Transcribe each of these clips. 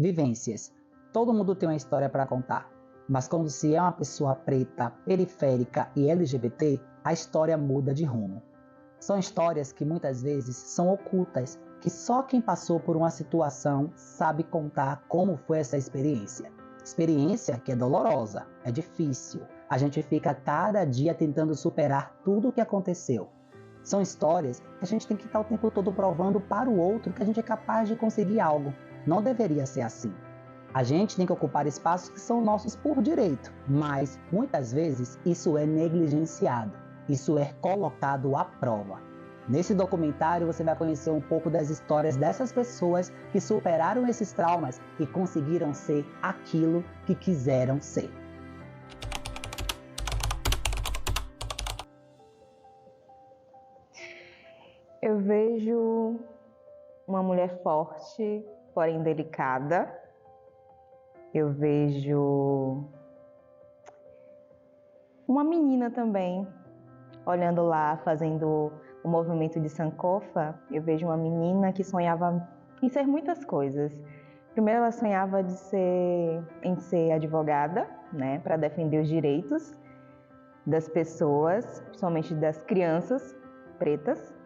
Vivências. Todo mundo tem uma história para contar, mas quando se é uma pessoa preta, periférica e LGBT, a história muda de rumo. São histórias que muitas vezes são ocultas, que só quem passou por uma situação sabe contar como foi essa experiência. Experiência que é dolorosa, é difícil. A gente fica cada dia tentando superar tudo o que aconteceu. São histórias que a gente tem que estar o tempo todo provando para o outro que a gente é capaz de conseguir algo. Não deveria ser assim. A gente tem que ocupar espaços que são nossos por direito, mas muitas vezes isso é negligenciado, isso é colocado à prova. Nesse documentário você vai conhecer um pouco das histórias dessas pessoas que superaram esses traumas e conseguiram ser aquilo que quiseram ser. Eu vejo uma mulher forte, porém delicada. Eu vejo uma menina também, olhando lá, fazendo o movimento de Sankofa. Eu vejo uma menina que sonhava em ser muitas coisas. Primeiro ela sonhava em ser advogada, né, para defender os direitos das pessoas, principalmente das crianças pretas.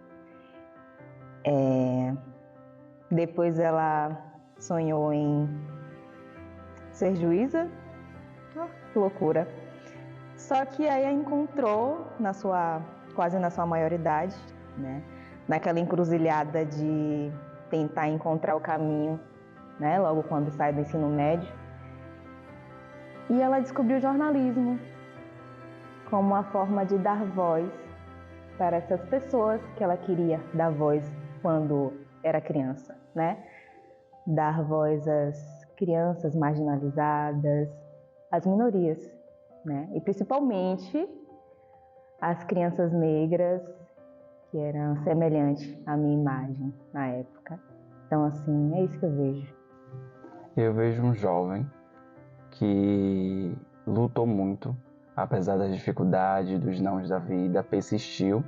Depois ela sonhou em ser juíza. Que loucura. Só que aí a encontrou quase na sua maioridade, né? Naquela encruzilhada de tentar encontrar o caminho, né? Logo quando sai do ensino médio. E ela descobriu o jornalismo como uma forma de dar voz para essas pessoas que ela queria dar voz quando era criança, né? Dar voz às crianças marginalizadas, às minorias, né? E principalmente às crianças negras que eram semelhantes à minha imagem na época. Então, assim, é isso que eu vejo. Eu vejo um jovem que lutou muito, apesar das dificuldades, dos nãos da vida, persistiu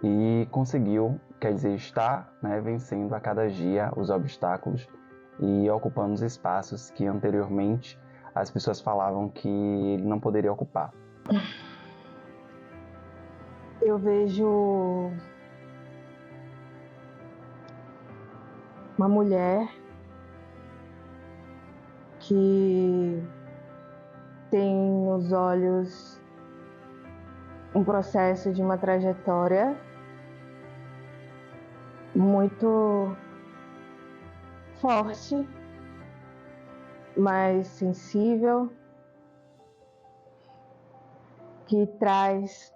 e conseguiu, quer dizer, está, né, vencendo a cada dia os obstáculos e ocupando os espaços que anteriormente as pessoas falavam que ele não poderia ocupar. Eu vejo uma mulher que tem nos olhos um processo de uma trajetória muito forte, mas sensível, que traz,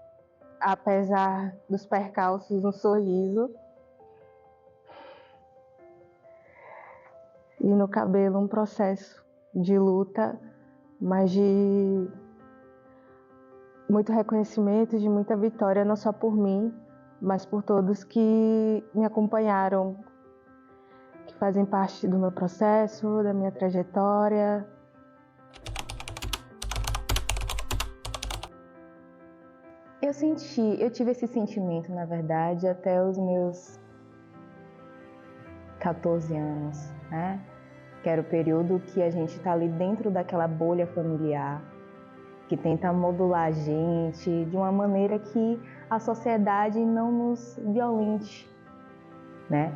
apesar dos percalços, um sorriso, e no cabelo um processo de luta, mas de muito reconhecimento, de muita vitória, não só por mim, mas por todos que me acompanharam, que fazem parte do meu processo, da minha trajetória. Eu tive esse sentimento, na verdade, até os meus 14 anos, né? Que era o período que a gente está ali dentro daquela bolha familiar, que tenta modular a gente de uma maneira que a sociedade não nos violente, né?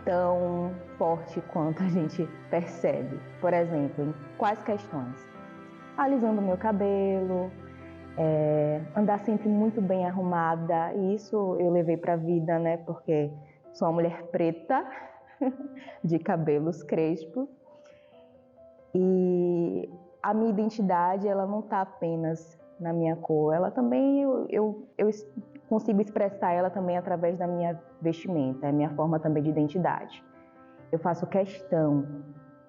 Tão forte quanto a gente percebe. Por exemplo, em quais questões? Alisando meu cabelo, andar sempre muito bem arrumada, e isso eu levei para a vida, né? Porque sou uma mulher preta, de cabelos crespos, e a minha identidade, ela não está apenas na minha cor, ela também, eu consigo expressar ela também através da minha vestimenta, é a minha forma também de identidade. Eu faço questão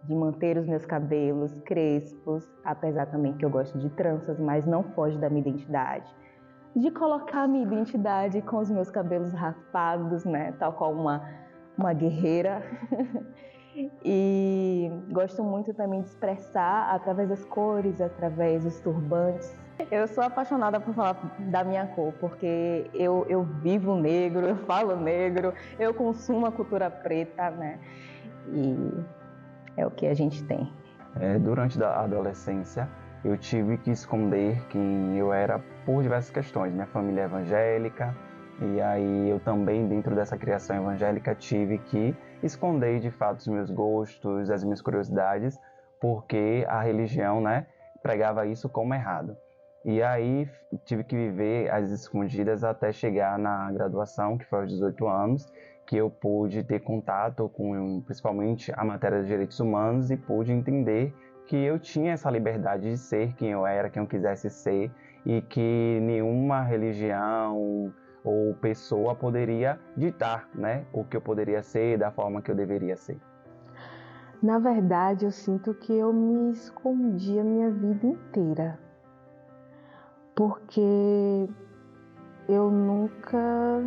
de manter os meus cabelos crespos, apesar também que eu gosto de tranças, mas não foge da minha identidade. De colocar a minha identidade com os meus cabelos raspados, né, tal qual uma guerreira. E gosto muito também de expressar através das cores, através dos turbantes. Eu sou apaixonada por falar da minha cor, porque eu vivo negro, eu falo negro, eu consumo a cultura preta, né? E é o que a gente tem. Durante a adolescência, eu tive que esconder quem eu era por diversas questões. Minha família é evangélica, e aí eu também, dentro dessa criação evangélica, tive que esconder de fato os meus gostos, as minhas curiosidades, porque a religião, né, pregava isso como errado. E aí tive que viver às escondidas até chegar na graduação, que foi aos 18 anos, que eu pude ter contato com principalmente a matéria de direitos humanos e pude entender que eu tinha essa liberdade de ser quem eu era, quem eu quisesse ser, e que nenhuma religião ou pessoa poderia ditar, né, o que eu poderia ser, da forma que eu deveria ser. Na verdade, eu sinto que eu me escondi a minha vida inteira, porque eu nunca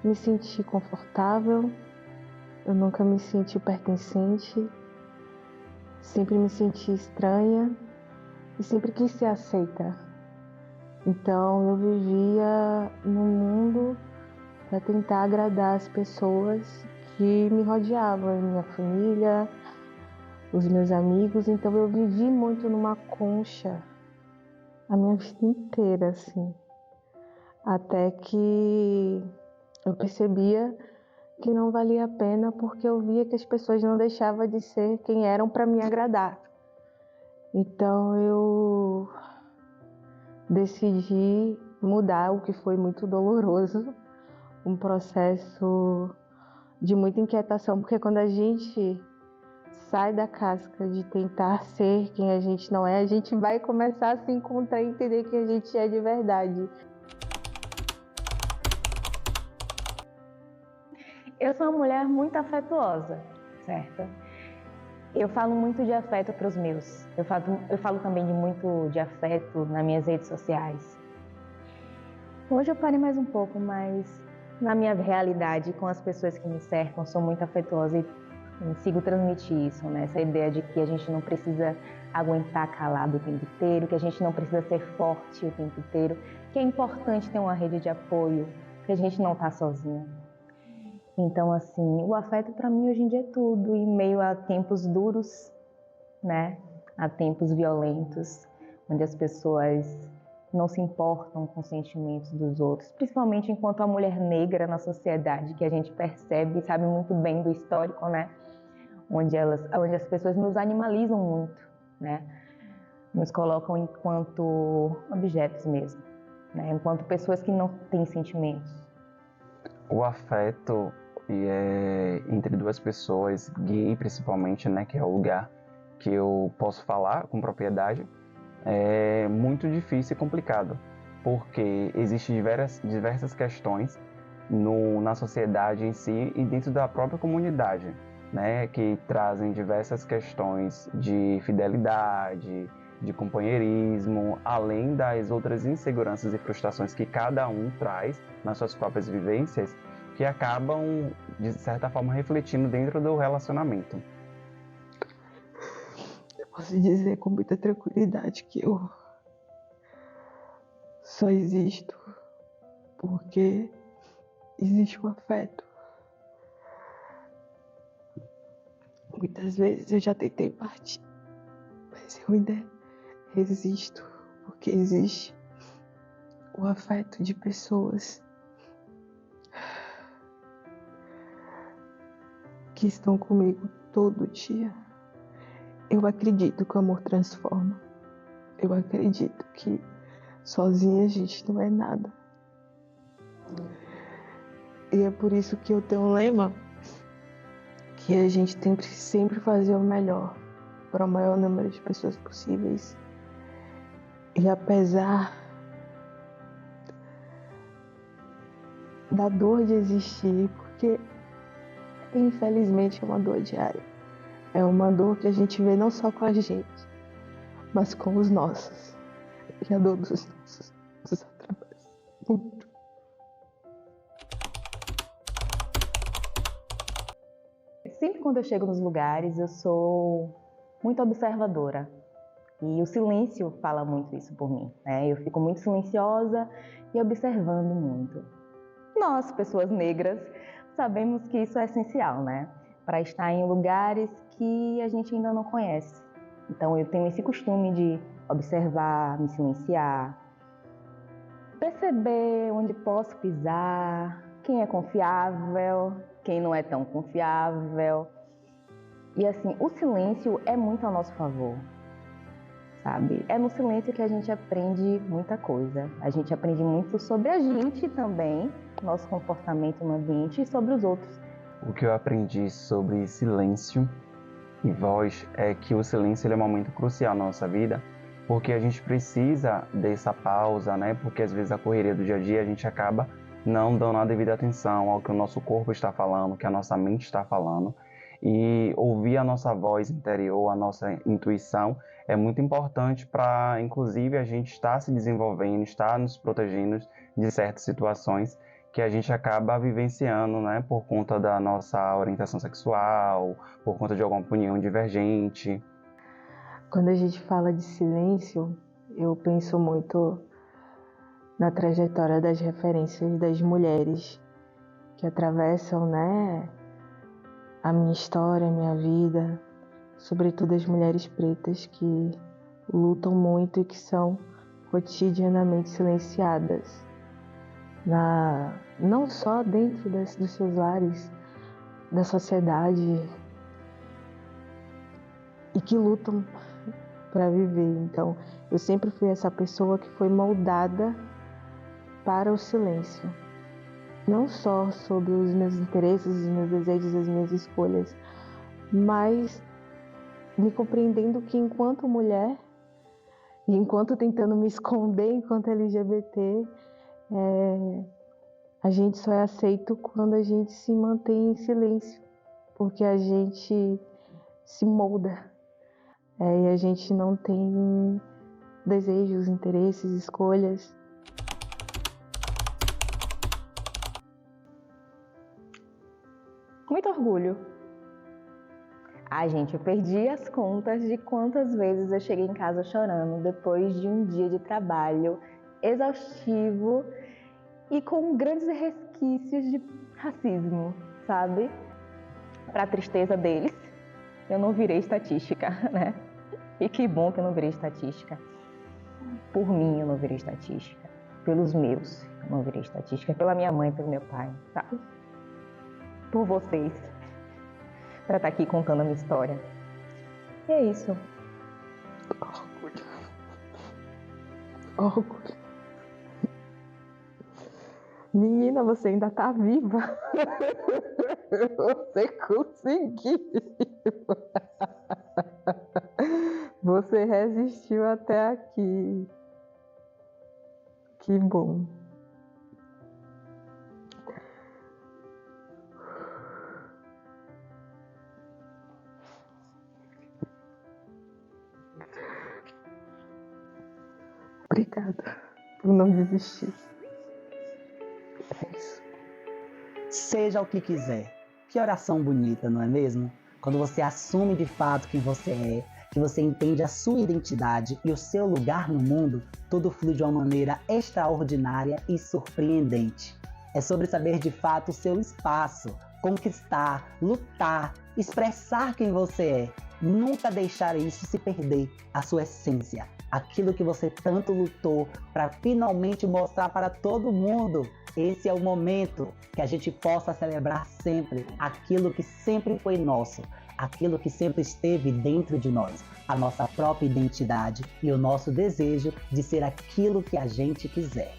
me senti confortável, eu nunca me senti pertencente, sempre me senti estranha e sempre quis ser aceita. Então eu vivia no mundo para tentar agradar as pessoas que me rodeavam, minha família, os meus amigos. Então eu vivi muito numa concha a minha vida inteira, assim. Até que eu percebia que não valia a pena, porque eu via que as pessoas não deixavam de ser quem eram para me agradar. Então eu decidi mudar, o que foi muito doloroso, um processo de muita inquietação, porque quando a gente sai da casca de tentar ser quem a gente não é, a gente vai começar a se encontrar e entender quem a gente é de verdade. Eu sou uma mulher muito afetuosa, certo? Eu falo muito de afeto para os meus. Eu falo também muito de afeto nas minhas redes sociais. Hoje eu parei mais um pouco, mas na minha realidade, com as pessoas que me cercam, sou muito afetuosa e consigo transmitir isso, né? Essa ideia de que a gente não precisa aguentar calado o tempo inteiro, que a gente não precisa ser forte o tempo inteiro, que é importante ter uma rede de apoio, que a gente não está sozinha. Então, assim, o afeto para mim hoje em dia é tudo, em meio a tempos duros, né? A tempos violentos, onde as pessoas não se importam com os sentimentos dos outros, principalmente enquanto a mulher negra na sociedade, que a gente percebe e sabe muito bem do histórico, né? Onde as pessoas nos animalizam muito, né? Nos colocam enquanto objetos mesmo, né? Enquanto pessoas que não têm sentimentos. O afeto entre duas pessoas, gay principalmente, né, que é o lugar que eu posso falar com propriedade, é muito difícil e complicado, porque existem diversas questões na sociedade em si e dentro da própria comunidade, né, que trazem diversas questões de fidelidade, de companheirismo, além das outras inseguranças e frustrações que cada um traz nas suas próprias vivências, que acabam, de certa forma, refletindo dentro do relacionamento. Eu posso dizer com muita tranquilidade que eu só existo porque existe o afeto. Muitas vezes eu já tentei partir, mas eu ainda resisto porque existe o afeto de pessoas que estão comigo todo dia. Eu acredito que o amor transforma. Eu acredito que sozinha a gente não é nada. E é por isso que eu tenho um lema que a gente tem que sempre fazer o melhor para o maior número de pessoas possíveis. E apesar da dor de existir, porque infelizmente é uma dor diária. É uma dor que a gente vê não só com a gente, mas com os nossos. E a dor dos nossos nos atravessa muito. Sempre quando eu chego nos lugares, eu sou muito observadora. E o silêncio fala muito isso por mim, né? Eu fico muito silenciosa e observando muito. Nós, pessoas negras, sabemos que isso é essencial, né? para estar em lugares que a gente ainda não conhece. Então eu tenho esse costume de observar, me silenciar, perceber onde posso pisar, quem é confiável, quem não é tão confiável. E assim, o silêncio é muito a nosso favor, sabe? É no silêncio que a gente aprende muita coisa. A gente aprende muito sobre a gente também, nosso comportamento no ambiente e sobre os outros. O que eu aprendi sobre silêncio e voz é que o silêncio ele é um momento crucial na nossa vida, porque a gente precisa dessa pausa, né? Porque às vezes a correria do dia a dia a gente acaba não dando a devida atenção ao que o nosso corpo está falando, que a nossa mente está falando. E ouvir a nossa voz interior, a nossa intuição, é muito importante para, inclusive, a gente estar se desenvolvendo, estar nos protegendo de certas situações que a gente acaba vivenciando, né, por conta da nossa orientação sexual, por conta de alguma opinião divergente. Quando a gente fala de silêncio, eu penso muito na trajetória das referências das mulheres que atravessam, né, a minha história, a minha vida, sobretudo as mulheres pretas que lutam muito e que são cotidianamente silenciadas, não só dentro dos seus lares, da sociedade, e que lutam para viver. Então, eu sempre fui essa pessoa que foi moldada para o silêncio. Não só sobre os meus interesses, os meus desejos, as minhas escolhas, mas me compreendendo que enquanto mulher, e enquanto tentando me esconder enquanto LGBT, a gente só é aceito quando a gente se mantém em silêncio, porque a gente se molda, e a gente não tem desejos, interesses, escolhas. Muito orgulho. Ai, gente, eu perdi as contas de quantas vezes eu cheguei em casa chorando depois de um dia de trabalho exaustivo e com grandes resquícios de racismo, sabe? Para a tristeza deles, eu não virei estatística, né? E que bom que eu não virei estatística. Por mim, eu não virei estatística. Pelos meus, eu não virei estatística. Pela minha mãe, pelo meu pai, sabe? Por vocês, para estar aqui contando a minha história. E é isso. Orgulho. Orgulho. Menina, você ainda tá viva. Você conseguiu. Você resistiu até aqui. Que bom. Obrigada por não desistir. É isso. Seja o que quiser. Que oração bonita, não é mesmo? Quando você assume de fato quem você é, que você entende a sua identidade e o seu lugar no mundo, tudo flui de uma maneira extraordinária e surpreendente. É sobre saber de fato o seu espaço, conquistar, lutar, expressar quem você é. Nunca deixar isso se perder, a sua essência. Aquilo que você tanto lutou para finalmente mostrar para todo mundo. Esse é o momento que a gente possa celebrar sempre aquilo que sempre foi nosso, aquilo que sempre esteve dentro de nós, a nossa própria identidade e o nosso desejo de ser aquilo que a gente quiser.